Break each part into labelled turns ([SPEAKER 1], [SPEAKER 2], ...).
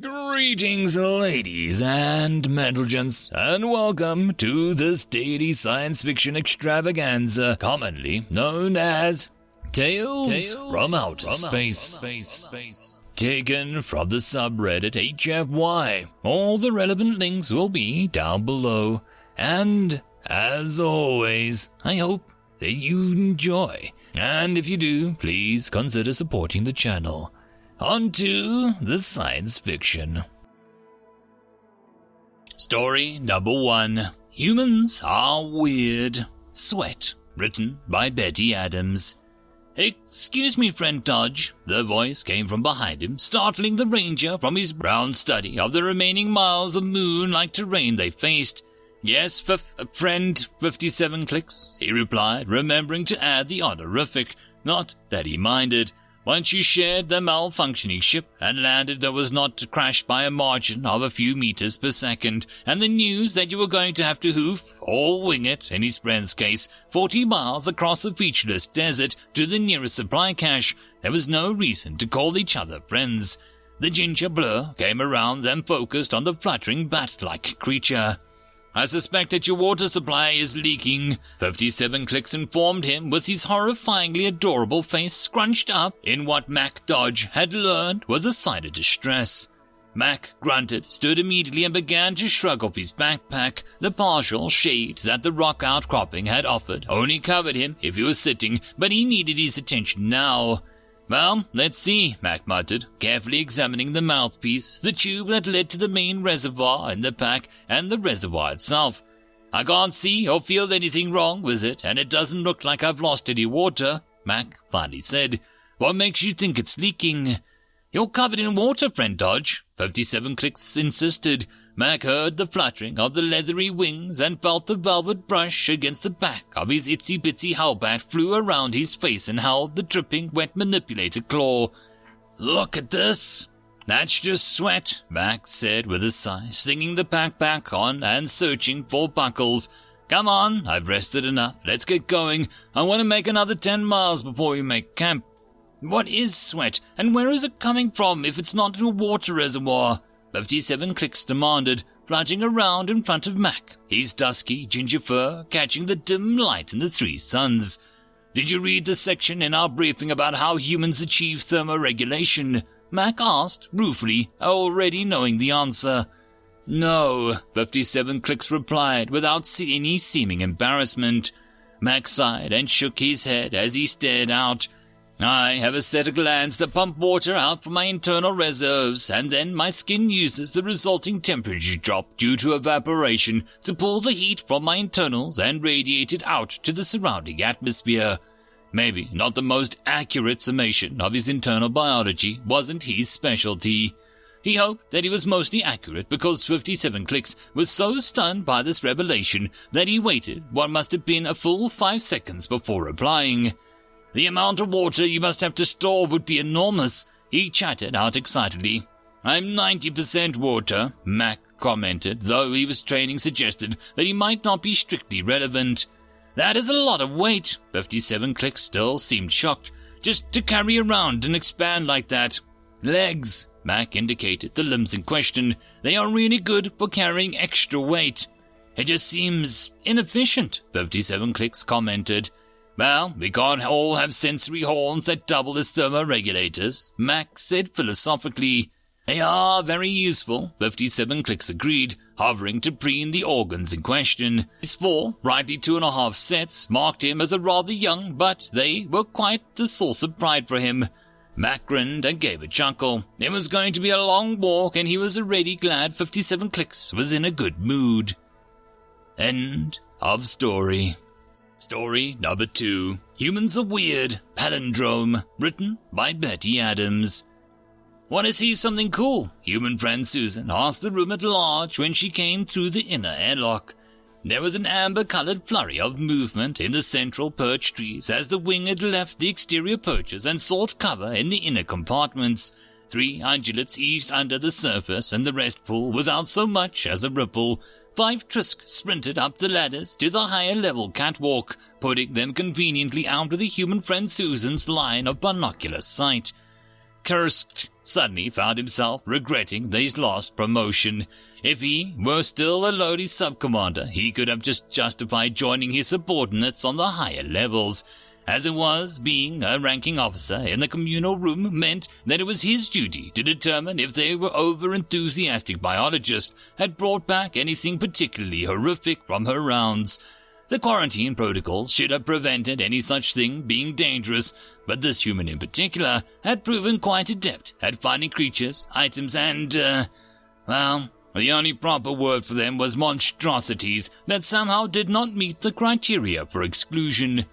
[SPEAKER 1] Greetings, ladies and gents, and welcome to this daily science fiction extravaganza, commonly known as Tales from Outer Space. Taken from the subreddit HFY. All the relevant links will be down below. And, as always, I hope that you enjoy. And if you do, please consider supporting the channel. On to the science fiction. Story number 1. Humans are weird. Sweat. Written by Betty Adams. "Excuse me, friend Dodge." The voice came from behind him, startling the ranger from his brown study of the remaining miles of moon-like terrain they faced. "Yes, friend 57 clicks," he replied, remembering to add the honorific. Not that he minded. Once you shared the malfunctioning ship and landed that was not crashed by a margin of a few meters per second, and the news that you were going to have to hoof, or wing it, in his friend's case, 40 miles across a featureless desert to the nearest supply cache, there was no reason to call each other friends. The ginger blur came around, then focused on the fluttering bat-like creature. "I suspect that your water supply is leaking," 57 Clicks informed him, with his horrifyingly adorable face scrunched up in what Mac Dodge had learned was a sign of distress. Mac grunted, stood immediately, and began to shrug off his backpack. The partial shade that the rock outcropping had offered only covered him if he was sitting, but he needed his attention now. "Well, let's see," Mac muttered, carefully examining the mouthpiece, the tube that led to the main reservoir in the pack, and the reservoir itself. "I can't see or feel anything wrong with it, and it doesn't look like I've lost any water," Mac finally said. "What makes you think it's leaking?" "You're covered in water, friend Dodge," 57 Clicks insisted. Mac heard the fluttering of the leathery wings and felt the velvet brush against the back of his itsy-bitsy hellbat flew around his face and held the dripping, wet manipulator claw. "Look at this." "That's just sweat," Mac said with a sigh, slinging the pack back on and searching for buckles. "Come on, I've rested enough. Let's get going. I want to make another 10 miles before we make camp." "What is sweat, and where is it coming from if it's not in a water reservoir?" 57 Clicks demanded, fluttering around in front of Mac, his dusky ginger fur catching the dim light in the 3 suns. "Did you read the section in our briefing about how humans achieve thermoregulation?" Mac asked, ruefully, already knowing the answer. "No," 57 Clicks replied, without any seeming embarrassment. Mac sighed and shook his head as he stared out. "I have a set of glands that pump water out from my internal reserves, and then my skin uses the resulting temperature drop due to evaporation to pull the heat from my internals and radiate it out to the surrounding atmosphere." Maybe not the most accurate summation of his internal biology wasn't his specialty. He hoped that he was mostly accurate because 57 Clicks was so stunned by this revelation that he waited what must have been a full 5 seconds before replying. "The amount of water you must have to store would be enormous," he chattered out excitedly. "I'm 90% water," Mac commented, though his training suggested that he might not be strictly relevant. "That is a lot of weight," 57 Clicks still seemed shocked, "just to carry around and expand like that." "Legs," Mac indicated the limbs in question. "They are really good for carrying extra weight." "It just seems inefficient," 57 Clicks commented. "Well, we can't all have sensory horns that double as thermoregulators," Mac said philosophically. "They are very useful," 57 Clicks agreed, hovering to preen the organs in question. His 4, rightly 2.5 sets marked him as a rather young, but they were quite the source of pride for him. Mac grinned and gave a chuckle. It was going to be a long walk, and he was already glad 57 Clicks was in a good mood. End of story. Story number 2. Humans Are Weird. Palindrome. Written by Betty Adams. "Want to see something cool?" human friend Susan asked the room at large when she came through the inner airlock. There was an amber-colored flurry of movement in the central perch trees as the wing had left the exterior perches and sought cover in the inner compartments. 3 undulates eased under the surface and the rest pool without so much as a ripple. 5 Trisk sprinted up the ladders to the higher-level catwalk, putting them conveniently out of the human friend Susan's line of binocular sight. "Cursed," suddenly found himself regretting his lost promotion. If he were still a lowly sub-commander, he could have just justified joining his subordinates on the higher levels. As it was, being a ranking officer in the communal room meant that it was his duty to determine if they were over-enthusiastic biologists had brought back anything particularly horrific from her rounds. The quarantine protocols should have prevented any such thing being dangerous, but this human in particular had proven quite adept at finding creatures, items, and, the only proper word for them was monstrosities that somehow did not meet the criteria for exclusion.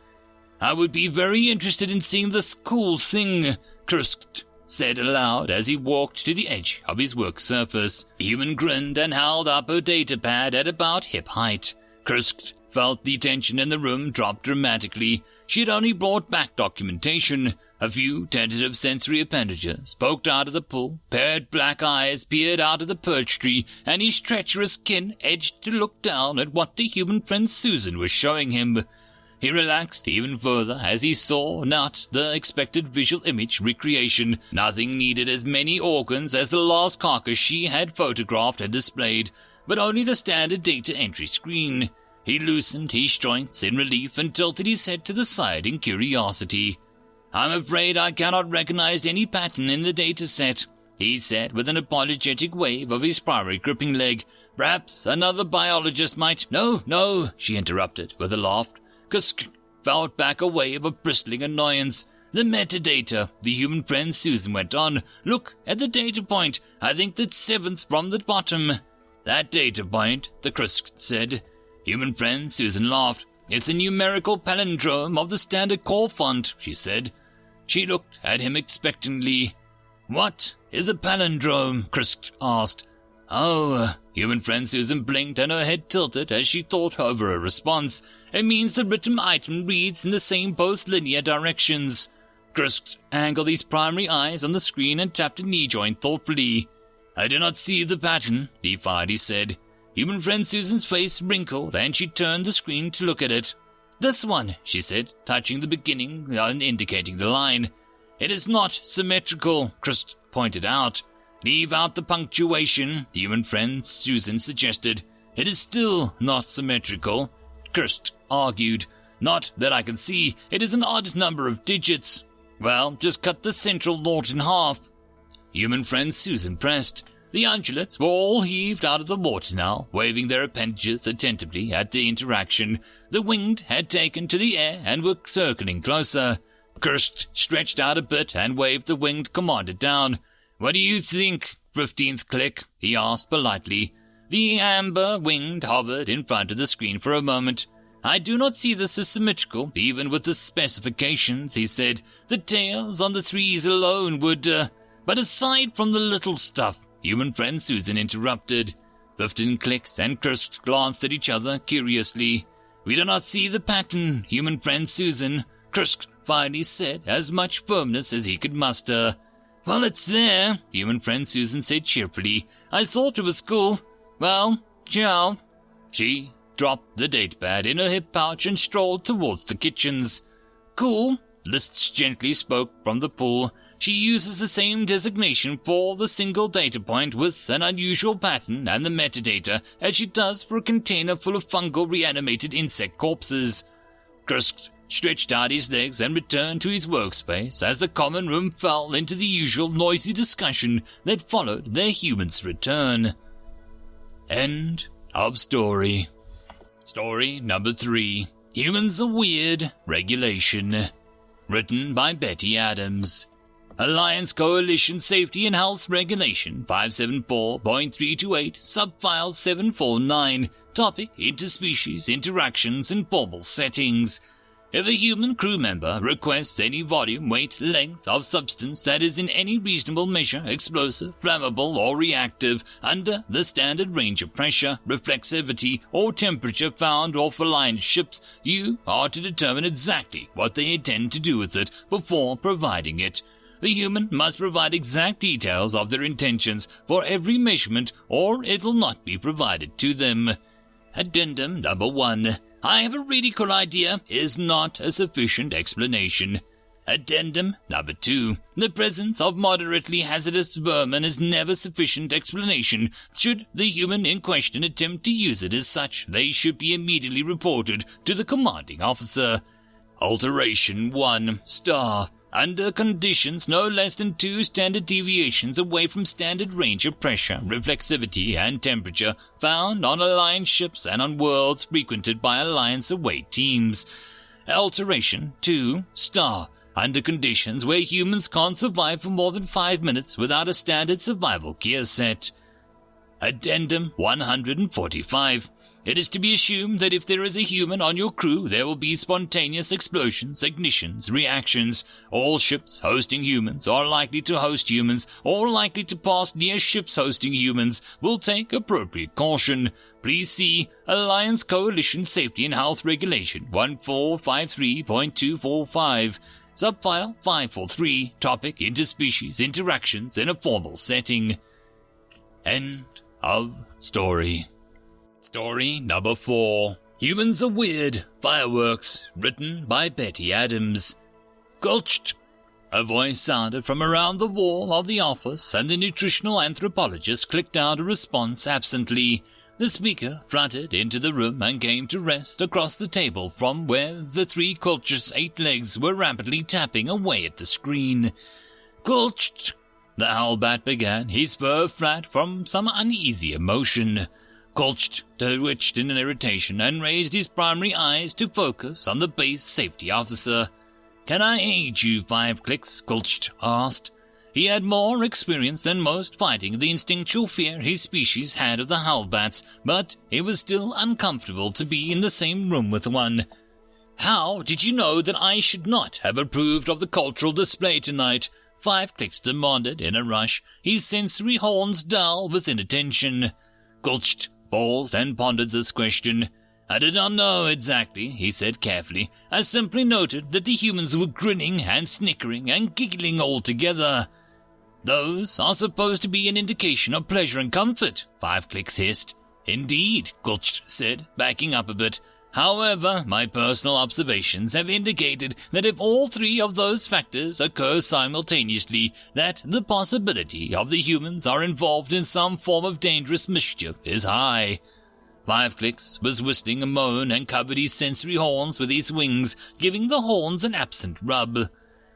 [SPEAKER 1] "I would be very interested in seeing this cool thing," Kursk said aloud as he walked to the edge of his work surface. The human grinned and held up her data pad at about hip height. Kursk felt the tension in the room drop dramatically. She had only brought back documentation. A few tentative sensory appendages poked out of the pool, paired black eyes peered out of the perch tree, and his treacherous kin edged to look down at what the human friend Susan was showing him. He relaxed even further as he saw not the expected visual image recreation. Nothing needed as many organs as the last carcass she had photographed and displayed, but only the standard data entry screen. He loosened his joints in relief and tilted his head to the side in curiosity. "I'm afraid I cannot recognize any pattern in the data set," he said with an apologetic wave of his primary gripping leg. "Perhaps another biologist might—" No, she interrupted with a laugh. Kursk felt back a wave of bristling annoyance. "The metadata," the human friend Susan went on. "Look at the data point. I think that's 7th from the bottom." "That data point," the Kursk said. Human friend Susan laughed. "It's a numerical palindrome of the standard core font," she said. She looked at him expectantly. "What is a palindrome?" Kursk asked. "Oh," human friend Susan blinked and her head tilted as she thought over a response. "It means the written item reads in the same both linear directions." Kursk angled his primary eyes on the screen and tapped a knee joint thoughtfully. "I do not see the pattern," he finally said. Human friend Susan's face wrinkled and she turned the screen to look at it. "This one," she said, touching the beginning and indicating the line. "It is not symmetrical," Kursk pointed out. "Leave out the punctuation," the human friend Susan suggested. "It is still not symmetrical," Kursk argued. "Not that I can see. It is an odd number of digits." "Well, just cut the central knot in half." Human friend Susan pressed. The undulates were all heaved out of the water now, waving their appendages attentively at the interaction. The winged had taken to the air and were circling closer. Kursk stretched out a bit and waved the winged commander down. "What do you think, 15th click?" he asked politely. The amber winged hovered in front of the screen for a moment. "I do not see this as symmetrical, even with the specifications," he said. "The tails on the 3s alone would, but aside from the little stuff," human friend Susan interrupted. 15 clicks and Kursk glanced at each other curiously. "We do not see the pattern, human friend Susan," Kursk finally said, as much firmness as he could muster. "Well, it's there," human friend Susan said cheerfully. "I thought it was cool. Well, ciao." She dropped the datapad in her hip pouch and strolled towards the kitchens. "Cool," Lists gently spoke from the pool. She uses the same designation for the single data point with an unusual pattern and the metadata as she does for a container full of fungal reanimated insect corpses. Kursk stretched out his legs and returned to his workspace as the common room fell into the usual noisy discussion that followed their human's return. End of story. Story number 3. Humans are Weird. Regulation. Written by Betty Adams. Alliance Coalition Safety and Health Regulation 574.328, Subfile 749. Topic: Interspecies Interactions in Formal Settings. If a human crew member requests any volume, weight, length of substance that is in any reasonable measure explosive, flammable, or reactive under the standard range of pressure, reflexivity, or temperature found off Alliance ships, you are to determine exactly what they intend to do with it before providing it. The human must provide exact details of their intentions for every measurement, or it will not be provided to them. Addendum number 1. I have a really cool idea is not a sufficient explanation. Addendum number 2. The presence of moderately hazardous vermin is never sufficient explanation. Should the human in question attempt to use it as such, they should be immediately reported to the commanding officer. Alteration 1 star. Under conditions no less than 2 standard deviations away from standard range of pressure, reflexivity, and temperature found on Alliance ships and on worlds frequented by Alliance away teams. Alteration 2 star. Under conditions where humans can't survive for more than 5 minutes without a standard survival gear set. Addendum 145. It is to be assumed that if there is a human on your crew, there will be spontaneous explosions, ignitions, reactions. All ships hosting humans, or likely to host humans, or likely to pass near ships hosting humans, will take appropriate caution. Please see Alliance Coalition Safety and Health Regulation 1453.245. Subfile 543, topic interspecies interactions in a formal setting. End of story. Story number 4. Humans Are Weird. Fireworks. Written by Betty Adams. Gulched. A voice sounded from around the wall of the office, and the nutritional anthropologist clicked out a response absently. The speaker fluttered into the room and came to rest across the table from where the 3 Culture's 8 legs were rapidly tapping away at the screen. Gulched. The Howlbat began, his fur flat from some uneasy emotion. Gulched twitched in an irritation and raised his primary eyes to focus on the base safety officer. "Can I aid you, 5 clicks?" Gulched asked. He had more experience than most fighting the instinctual fear his species had of the Howlbats, but it was still uncomfortable to be in the same room with one. "How did you know that I should not have approved of the cultural display tonight?" 5 clicks demanded in a rush, his sensory horns dull with inattention. Gulched paused and pondered this question. "I did not know exactly," he said carefully. "I simply noted that the humans were grinning and snickering and giggling all together." "Those are supposed to be an indication of pleasure and comfort," 5 clicks hissed. "Indeed," Gulched said, backing up a bit. "However, my personal observations have indicated that if all 3 of those factors occur simultaneously, that the possibility of the humans are involved in some form of dangerous mischief is high." 5 clicks was whistling a moan and covered his sensory horns with his wings, giving the horns an absent rub.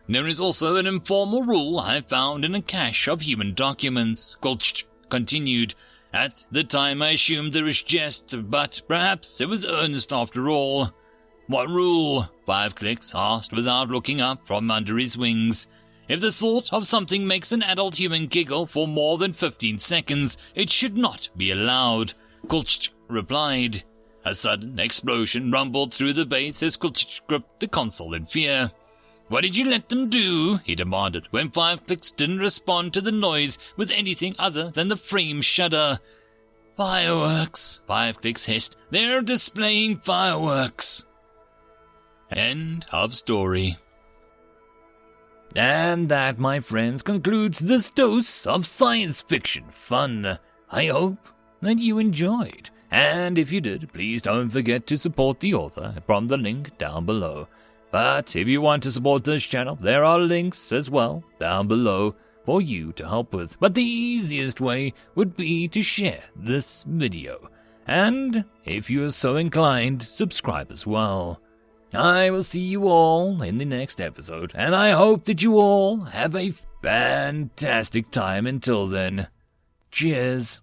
[SPEAKER 1] "There is also an informal rule I found in a cache of human documents," Gulched continued. "At the time I assumed there was jest, but perhaps it was earnest after all." "What rule?" 5 clicks asked without looking up from under his wings. "If the thought of something makes an adult human giggle for more than 15 seconds, it should not be allowed," Gulched replied. A sudden explosion rumbled through the base as Gulched gripped the console in fear. "What did you let them do?" he demanded, when 5 clicks didn't respond to the noise with anything other than the frame shudder. "Fireworks," 5 clicks hissed. "They're displaying fireworks." End of story. And that, my friends, concludes this dose of science fiction fun. I hope that you enjoyed. And if you did, please don't forget to support the author from the link down below. But if you want to support this channel, there are links as well down below for you to help with. But the easiest way would be to share this video. And if you are so inclined, subscribe as well. I will see you all in the next episode, and I hope that you all have a fantastic time until then. Cheers.